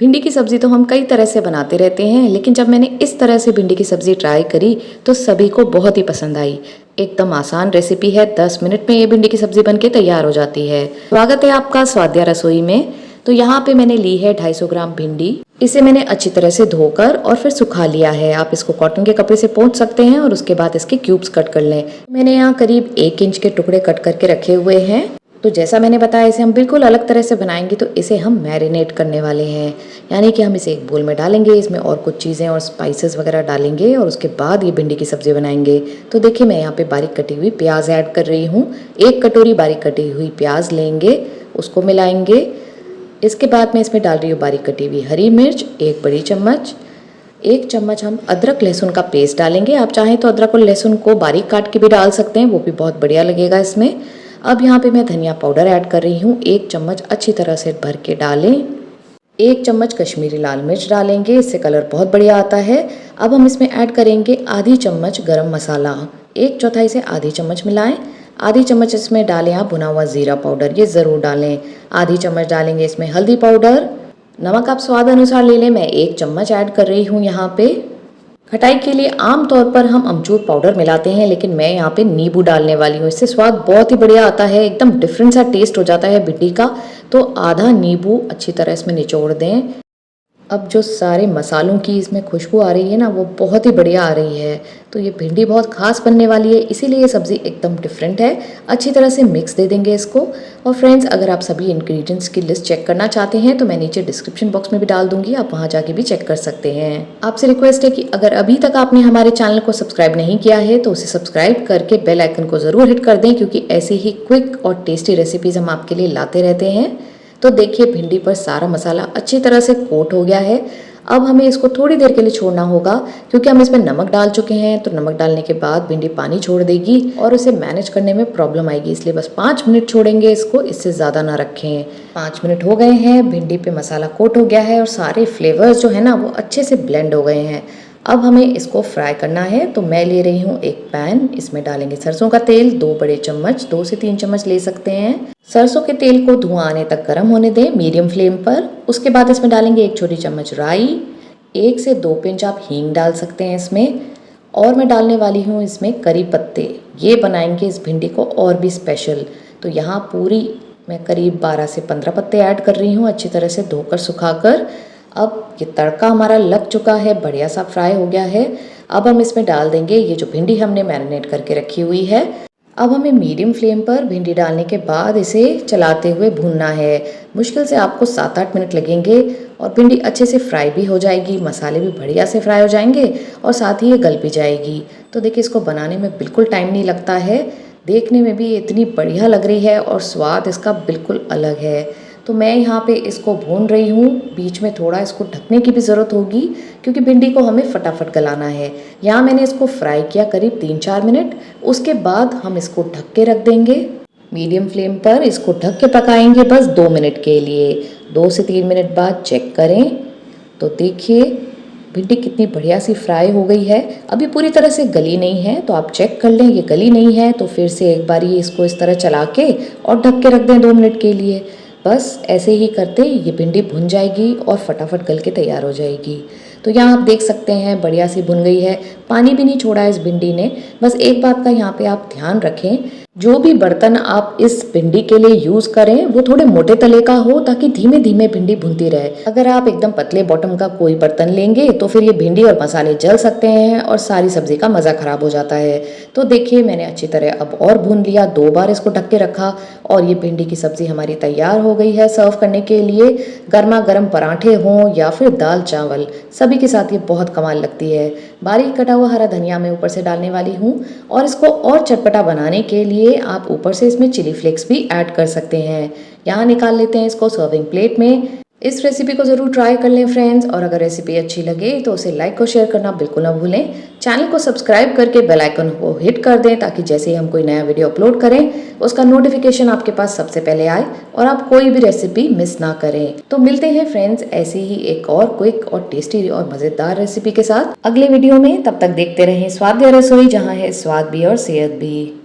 भिंडी की सब्ज़ी तो हम कई तरह से बनाते रहते हैं, लेकिन जब मैंने इस तरह से भिंडी की सब्ज़ी ट्राई करी तो सभी को बहुत ही पसंद आई। एकदम आसान रेसिपी है, 10 मिनट में ये भिंडी की सब्ज़ी बनके तैयार हो जाती है। स्वागत है आपका स्वाद्या रसोई में। तो यहाँ पे मैंने ली है 250 ग्राम भिंडी। इसे मैंने अच्छी तरह से धोकर और फिर सुखा लिया है। आप इसको कॉटन के कपड़े से पोंछ सकते हैं और उसके बाद इसके क्यूब्स कट कर लें। मैंने यहाँ करीब 1 इंच के टुकड़े कट करके रखे हुए हैं। तो जैसा मैंने बताया, इसे हम बिल्कुल अलग तरह से बनाएंगे। तो इसे हम मैरिनेट करने वाले हैं, यानी कि हम इसे एक बोल में डालेंगे, इसमें और कुछ चीज़ें और स्पाइसेस वगैरह डालेंगे और उसके बाद ये भिंडी की सब्ज़ी बनाएंगे। तो देखिए, मैं यहाँ पे बारीक कटी हुई प्याज ऐड कर रही हूँ। 1 कटोरी बारीक कटी हुई प्याज लेंगे, उसको मिलाएंगे। इसके बाद मैं इसमें डाल रही हूँ बारीक कटी हुई हरी मिर्च 1 बड़ी चम्मच। 1 चम्मच हम अदरक लहसुन का पेस्ट डालेंगे। आप चाहें तो अदरक और लहसुन को बारीक काट के भी डाल सकते हैं, वो भी बहुत बढ़िया लगेगा इसमें। अब यहाँ पे मैं धनिया पाउडर ऐड कर रही हूँ, 1 चम्मच अच्छी तरह से भर के डालें। 1 चम्मच कश्मीरी लाल मिर्च डालेंगे, इससे कलर बहुत बढ़िया आता है। अब हम इसमें ऐड करेंगे आधी चम्मच गरम मसाला, 1/4 से आधी चम्मच मिलाएं। आधी चम्मच इसमें डालें आप भुना हुआ ज़ीरा पाउडर, ये ज़रूर डालें। आधी चम्मच डालेंगे इसमें हल्दी पाउडर। नमक आप स्वाद अनुसार ले लें, मैं 1 चम्मच ऐड कर रही हूँ यहाँ पे। खटाई के लिए आमतौर पर हम अमचूर पाउडर मिलाते हैं, लेकिन मैं यहाँ पे नींबू डालने वाली हूँ। इससे स्वाद बहुत ही बढ़िया आता है, एकदम डिफरेंट सा टेस्ट हो जाता है भिंडी का। तो आधा नींबू अच्छी तरह इसमें निचोड़ दें। अब जो सारे मसालों की इसमें खुशबू आ रही है ना, वो बहुत ही बढ़िया आ रही है। तो ये भिंडी बहुत खास बनने वाली है, इसीलिए ये सब्ज़ी एकदम डिफरेंट है। अच्छी तरह से मिक्स दे देंगे इसको। और फ्रेंड्स, अगर आप सभी इंग्रेडिएंट्स की लिस्ट चेक करना चाहते हैं तो मैं नीचे डिस्क्रिप्शन बॉक्स में भी डाल दूंगी, आप वहाँ जाके भी चेक कर सकते हैं। आपसे रिक्वेस्ट है कि अगर अभी तक आपने हमारे चैनल को सब्सक्राइब नहीं किया है तो उसे सब्सक्राइब करके बेल आइकन को ज़रूर हिट कर दें, क्योंकि ऐसी ही क्विक और टेस्टी रेसिपीज़ हम आपके लिए लाते रहते हैं। तो देखिए, भिंडी पर सारा मसाला अच्छी तरह से कोट हो गया है। अब हमें इसको थोड़ी देर के लिए छोड़ना होगा, क्योंकि हम इसमें नमक डाल चुके हैं। तो नमक डालने के बाद भिंडी पानी छोड़ देगी और उसे मैनेज करने में प्रॉब्लम आएगी, इसलिए बस 5 मिनट छोड़ेंगे इसको, इससे ज़्यादा ना रखें। 5 मिनट हो गए हैं, भिंडी पे मसाला कोट हो गया है और सारे फ्लेवर्स जो है ना, वो अच्छे से ब्लेंड हो गए हैं। अब हमें इसको फ्राई करना है। तो मैं ले रही हूँ एक पैन, इसमें डालेंगे सरसों का तेल 2 बड़े चम्मच, 2 से 3 चम्मच ले सकते हैं। सरसों के तेल को धुआं आने तक गर्म होने दें मीडियम फ्लेम पर। उसके बाद इसमें डालेंगे 1 छोटी चम्मच राई, 1 से 2 पिंच आप हींग डाल सकते हैं इसमें। और मैं डालने वाली हूँ इसमें करी पत्ते, ये बनाएंगे इस भिंडी को और भी स्पेशल। तो यहाँ पूरी मैं करीब 12 से 15 पत्ते ऐड कर रही हूँ, अच्छी तरह से धोकर सुखाकर। अब ये तड़का हमारा लग चुका है, बढ़िया सा फ्राई हो गया है। अब हम इसमें डाल देंगे ये जो भिंडी हमने मैरिनेट करके रखी हुई है। अब हमें मीडियम फ्लेम पर भिंडी डालने के बाद इसे चलाते हुए भूनना है। मुश्किल से आपको 7-8 मिनट लगेंगे और भिंडी अच्छे से फ्राई भी हो जाएगी, मसाले भी बढ़िया से फ्राई हो जाएंगे और साथ ही ये गल भी जाएगी। तो देखिए, इसको बनाने में बिल्कुल टाइम नहीं लगता है, देखने में भी इतनी बढ़िया लग रही है और स्वाद इसका बिल्कुल अलग है। तो मैं यहाँ पे इसको भून रही हूँ, बीच में थोड़ा इसको ढकने की भी ज़रूरत होगी, क्योंकि भिंडी को हमें फटाफट गलाना है। यहाँ मैंने इसको फ्राई किया करीब 3-4 मिनट। उसके बाद हम इसको ढक के रख देंगे मीडियम फ्लेम पर। इसको ढक के पकाएंगे बस 2 मिनट के लिए। 2 से 3 मिनट बाद चेक करें तो देखिए, भिंडी कितनी बढ़िया सी फ्राई हो गई है। अभी पूरी तरह से गली नहीं है, तो आप चेक कर लें। ये गली नहीं है तो फिर से एक बार इसको इस तरह चला के और ढक के रख दें 2 मिनट के लिए। बस ऐसे ही करते ये भिंडी भुन जाएगी और फटाफट गल के तैयार हो जाएगी। तो यहाँ आप देख सकते हैं बढ़िया सी भुन गई है, पानी भी नहीं छोड़ा इस भिंडी ने। बस एक बात का यहाँ पे आप ध्यान रखें, जो भी बर्तन आप इस भिंडी के लिए यूज़ करें वो थोड़े मोटे तले का हो, ताकि धीमे धीमे भिंडी भुनती रहे। अगर आप एकदम पतले बॉटम का कोई बर्तन लेंगे तो फिर ये भिंडी और मसाले जल सकते हैं और सारी सब्जी का मज़ा ख़राब हो जाता है। तो देखिए, मैंने अच्छी तरह अब और भून लिया, 2 बार इसको ढक के रखा और ये भिंडी की सब्ज़ी हमारी तैयार हो गई है सर्व करने के लिए। गर्मा गर्म पराठे हों या फिर दाल चावल, सभी के साथ ये बहुत कमाल लगती है। बारीक कटा हुआ हरा धनिया मैं ऊपर से डालने वाली हूँ और इसको और चटपटा बनाने के लिए आप ऊपर से इसमें चिली फ्लेक्स भी ऐड कर सकते हैं। यहाँ निकाल लेते हैं इसको सर्विंग प्लेट में। इस रेसिपी को ज़रूर ट्राई कर लें फ्रेंड्स, और अगर रेसिपी अच्छी लगे तो उसे लाइक और शेयर करना बिल्कुल ना भूलें। चैनल को सब्सक्राइब करके बेल आइकन को हिट कर दें, ताकि जैसे ही हम कोई नया वीडियो अपलोड करें उसका नोटिफिकेशन आपके पास सबसे पहले आए और आप कोई भी रेसिपी मिस ना करें। तो मिलते हैं फ्रेंड्स ऐसे ही एक और क्विक और टेस्टी और मज़ेदार रेसिपी के साथ अगले वीडियो में। तब तक देखते रहें स्वाद्या रसोई, जहाँ है स्वाद भी और सेहत भी।